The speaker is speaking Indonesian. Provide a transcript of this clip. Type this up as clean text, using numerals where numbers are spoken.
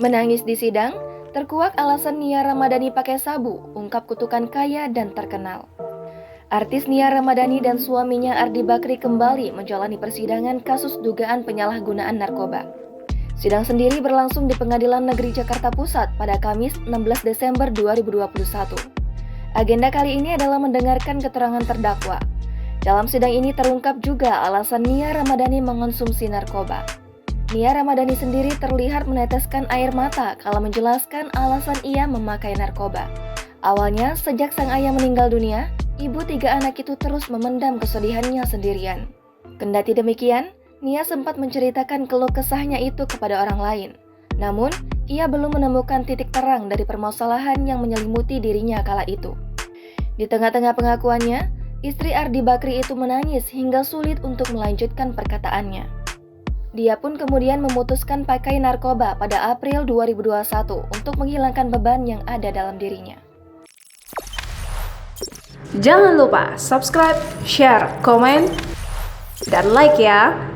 Menangis di sidang, terkuak alasan Nia Ramadhani pakai sabu, ungkap kutukan kaya dan terkenal. Artis Nia Ramadhani dan suaminya Ardi Bakri kembali menjalani persidangan kasus dugaan penyalahgunaan narkoba. Sidang sendiri berlangsung di Pengadilan Negeri Jakarta Pusat pada Kamis 16 Desember 2021. Agenda kali ini adalah mendengarkan keterangan terdakwa. Dalam sidang ini terungkap juga alasan Nia Ramadhani mengonsumsi narkoba. Nia Ramadhani sendiri terlihat meneteskan air mata kala menjelaskan alasan ia memakai narkoba. Awalnya, sejak sang ayah meninggal dunia, ibu 3 anak itu terus memendam kesedihannya sendirian. Kendati demikian, Nia sempat menceritakan keluh kesahnya itu kepada orang lain. Namun, ia belum menemukan titik terang dari permasalahan yang menyelimuti dirinya kala itu. Di tengah-tengah pengakuannya, istri Ardi Bakri itu menangis hingga sulit untuk melanjutkan perkataannya. Dia pun kemudian memutuskan pakai narkoba pada April 2021 untuk menghilangkan beban yang ada dalam dirinya. Jangan lupa subscribe, share, komen, dan like ya!